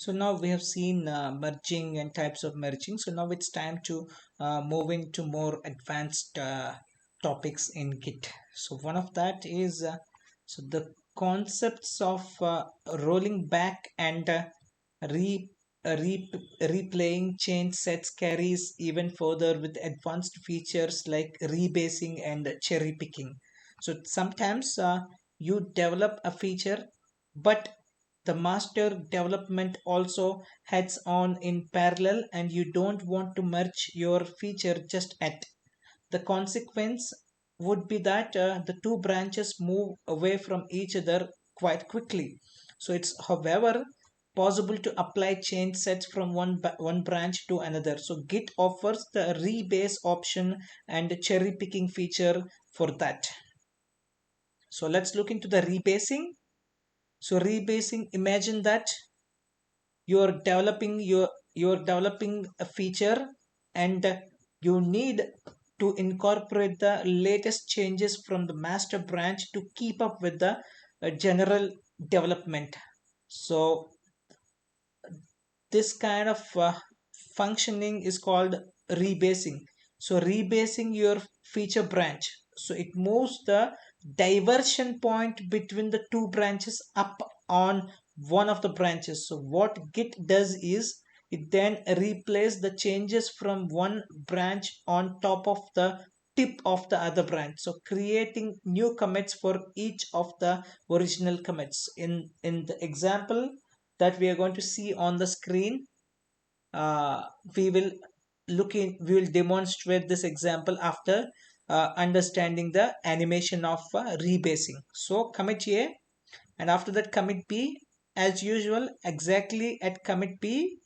So now we have seen merging and types of merging. So now it's time to move into more advanced topics in Git. So one of that is so the concepts of rolling back and re, replaying change sets carries even further with advanced features like rebasing and cherry picking. So sometimes you develop a feature, but the master development also heads on in parallel, and you don't want to merge your feature just yet. The consequence would be that the two branches move away from each other quite quickly. So it's, however, possible to apply change sets from one branch to another. So Git offers the rebase option and cherry picking feature for that. So let's look into the rebasing. So rebasing, imagine that you're developing a feature, and you need to incorporate the latest changes from the master branch to keep up with the general development. So this kind of functioning is called rebasing. So rebasing your feature branch, so it moves the diversion point between the two branches up on one of the branches. So what Git does is it then replaces the changes from one branch on top of the tip of the other branch, so creating new commits for each of the original commits. In the example that we are going to see on the screen, uh, we will we will demonstrate this example after understanding the animation of rebasing. So commit A, and after that commit B. As usual, exactly at commit B,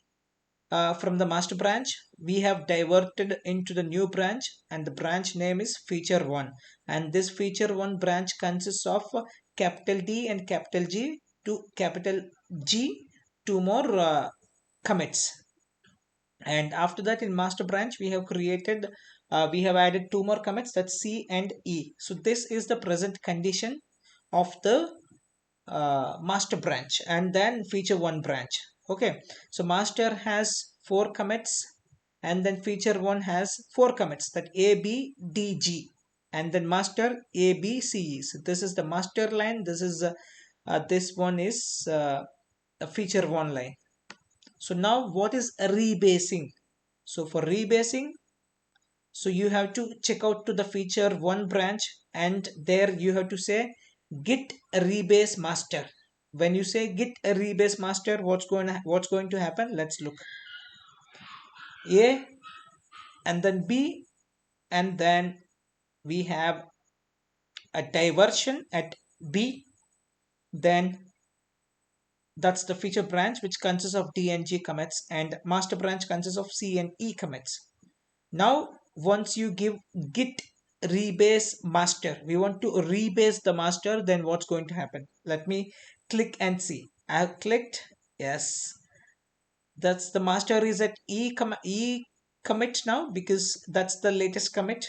from the master branch we have diverted into the new branch, and the branch name is feature 1, and this feature 1 branch consists of capital D and capital G to capital G, two more commits. And after that, in master branch we have created we have added two more commits, that's C and E. So this is the present condition of the master branch and then feature 1 branch. Okay, so master has 4 commits, and then feature 1 has 4 commits, that A, B, D, G, and then master A, B, C, E. So this is the master line, this one is a feature 1 line. So now what is rebasing? So for rebasing, so you have to check out to the feature 1 branch, and there you have to say git rebase master. When you say git rebase master, what's going to happen? Let's look. A, and then B, and then we have a diversion at B. Then that's the feature branch which consists of D and G commits, and master branch consists of C and E commits. Now once you give git rebase master, we want to rebase the master, then what's going to happen? Let me click and see. I have clicked, yes, that's the master is at E commit now, because that's the latest commit.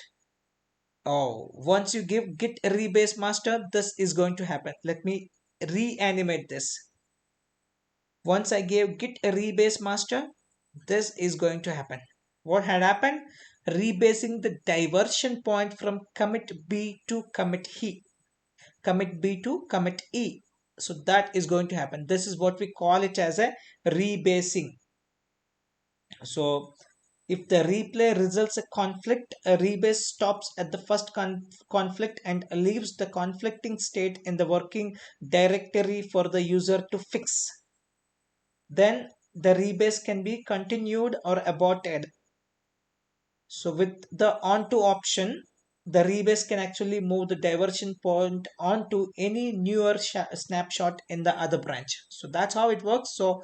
Oh, once you give git rebase master, this is going to happen. Let me reanimate this. Once I gave git rebase master, this is going to happen. What had happened? Rebasing the diversion point from commit B to commit E. Commit B to commit E. So that is going to happen. This is what we call it as a rebasing. So if the replay results a conflict, a rebase stops at the first conflict and leaves the conflicting state in the working directory for the user to fix. Then the rebase can be continued or aborted. So with the onto option, the rebase can actually move the diversion point onto any newer snapshot in the other branch. So that's how it works. So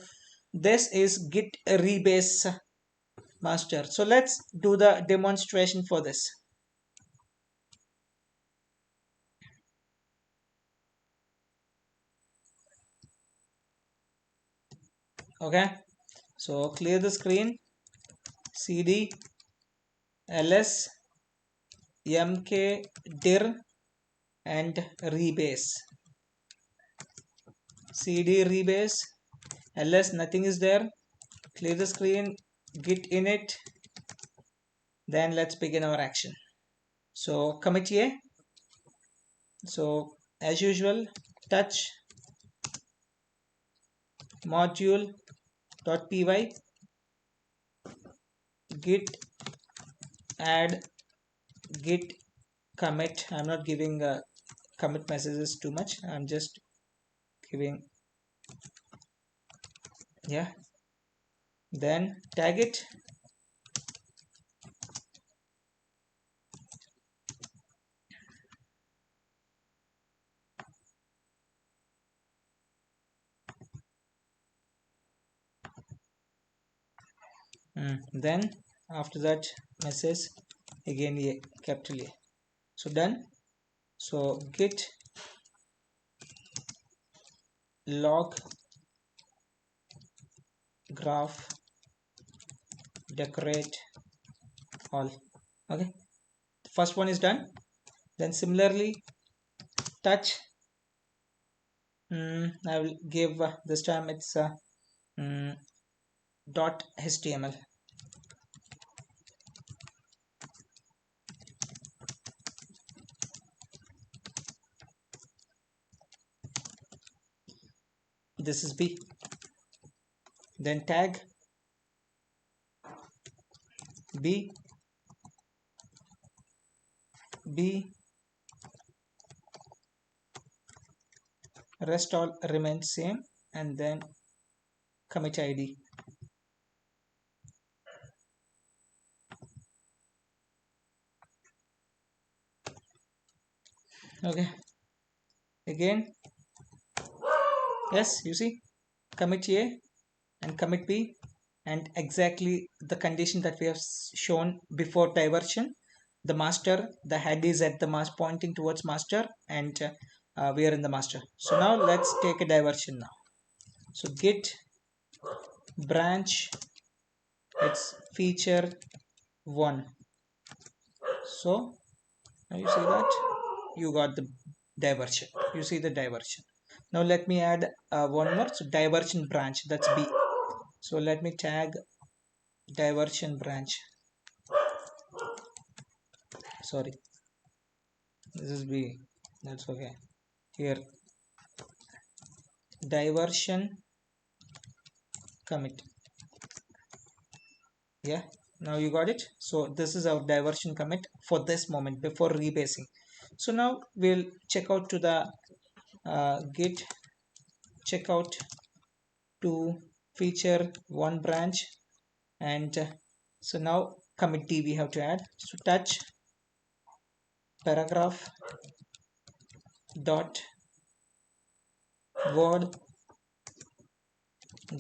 this is git rebase master. So let's do the demonstration for this. Okay, so clear the screen, cd ls mkdir and rebase, cd rebase ls nothing is there, clear the screen, git init, then let's begin our action. So commit a, so as usual touch module.py git add git commit. I'm not giving commit messages too much, I'm just giving, yeah, then tag it, then after that message again a capital A. So done. So git log graph decorate all. Okay, the first one is done. Then similarly touch, I will give this time it's mm, dot html. This is b, then tag b, b, rest all remains same, and then commit id. Okay, again, yes, you see, commit a and commit b, and exactly the condition that we have shown before diversion. The master, the head is at the master, pointing towards master, and we are in the master. So now let's take a diversion now. So git branch, it's feature 1. So now you see that you got the diversion, you see the diversion. Now let me add one more, so diversion branch, that's b. So let me tag diversion branch, sorry, this is b, that's okay. Here diversion commit, yeah, now you got it. So this is our diversion commit for this moment before rebasing. So now we'll check out to the git checkout to feature 1 branch, and so now commit d we have to add. So touch paragraph dot word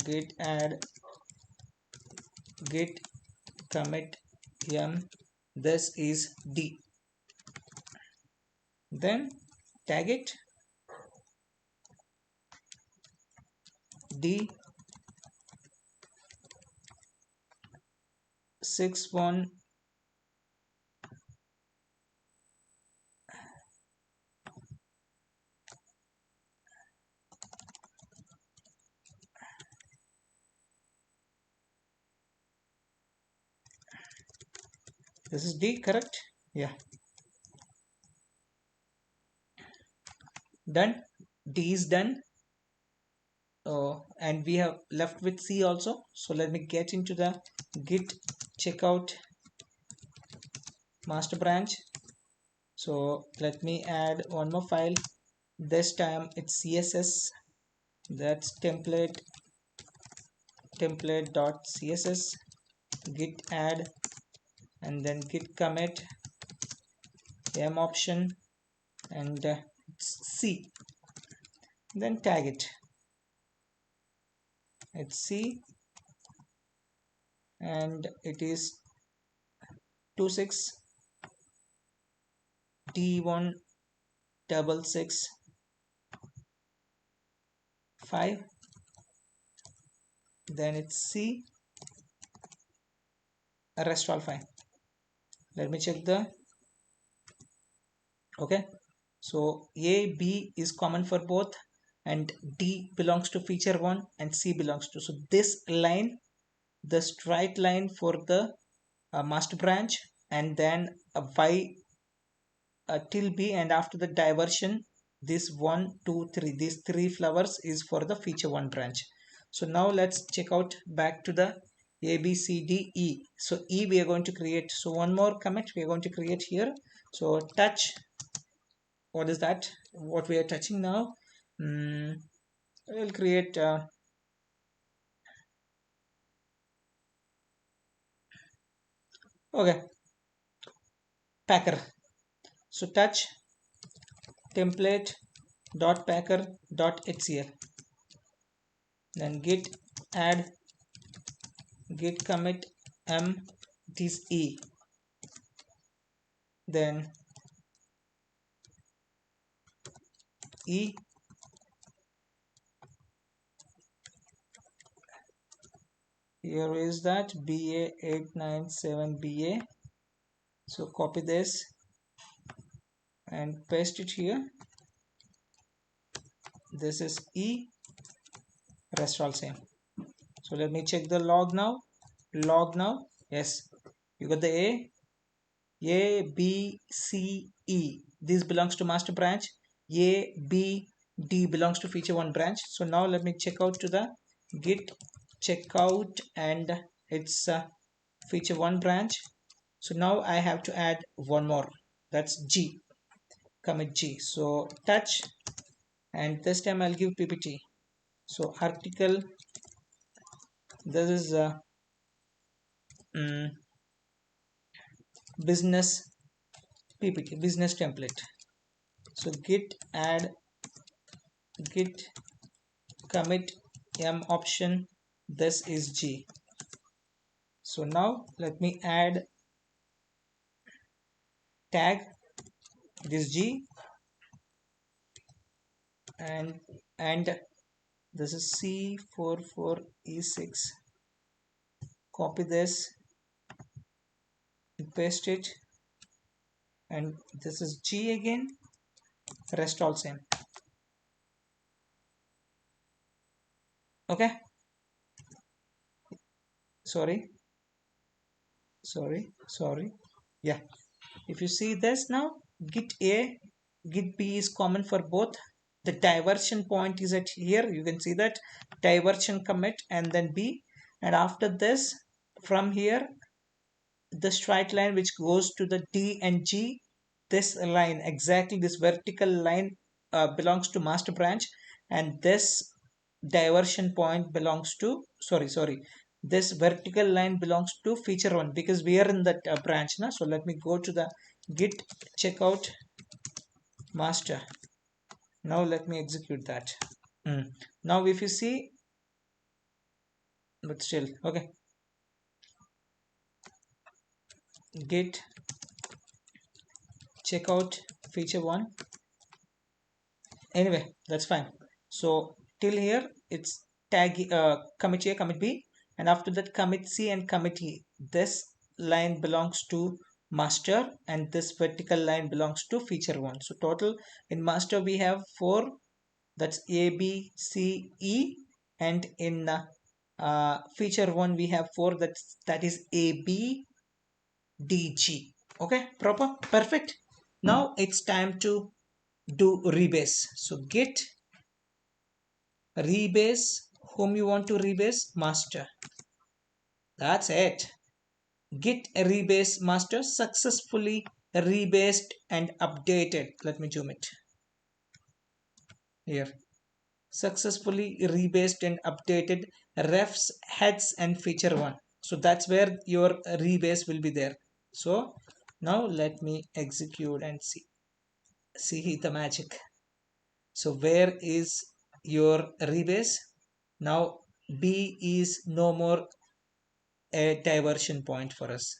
git add git commit m, this is d, then tag it d 61, this is d, correct, yeah, done, d is done. And we have left with c also. So let me get into the git checkout master branch. So let me add one more file, this time it's css, that's template.css, git add, and then git commit m option, and it's c, then tag it, it's c, and it is 26 d1665, then it's c, rest all fine. Let me check the, okay, so a b is common for both, and D belongs to feature 1 and C belongs to. So this line, the straight line for the master branch, and then a Y till B, and after the diversion this 1 2 3, these three flowers is for the feature 1 branch. So now let's check out back to the A B C D E. So E we are going to create, so one more commit we are going to create here. So touch, what is that, what we are touching now? We'll create okay, packer. So touch template dot packer dot HCL, then git add git commit m this E, then E, here is that BA897BA. So copy this and paste it here. This is E, rest all same. So let me check the log now. Log now, yes, you got the A B C E, this belongs to master branch. A B D belongs to feature 1 branch. So now let me check out to the git checkout, and it's feature 1 branch. So now I have to add one more, that's G, commit G. So touch, and this time I'll give PPT. So article, this is mm, business PPT, business template. So git add git commit m option, this is G. So now let me add tag, this G, and this is C44E6. Copy this and paste it, and this is G again, rest all same. Okay, sorry, yeah, if you see this now, git A git B is common for both. The diversion point is at here, you can see that diversion commit and then B, and after this from here the straight line which goes to the D and G, this line, exactly this vertical line belongs to master branch, and this diversion point belongs to, sorry, this vertical line belongs to feature 1 because we are in that branch now. So let me go to the git checkout master. Now let me execute that. Now if you see, but still okay, git checkout feature 1, anyway that's fine. So till here it's tag commit A commit B, and after that commit C and commit E. This line belongs to master and this vertical line belongs to feature 1. So total in master we have 4, that's A B C E, and in feature 1 we have 4, that is A B D G. Okay, proper, perfect. Now it's time to do rebase. So git rebase, whom you want to rebase, master, that's it. Git rebase master successfully rebased and updated. Let me zoom it here. Successfully rebased and updated refs heads and feature 1. So that's where your rebase will be there. So now let me execute and see the magic. So where is your rebase? Now B is no more a diversion point for us.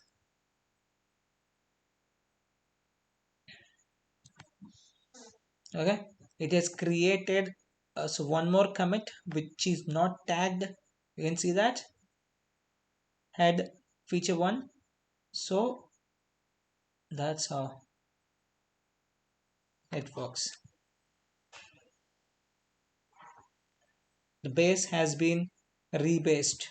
Okay, it has created so one more commit which is not tagged. You can see that head feature 1. So that's how it works. The base has been rebased.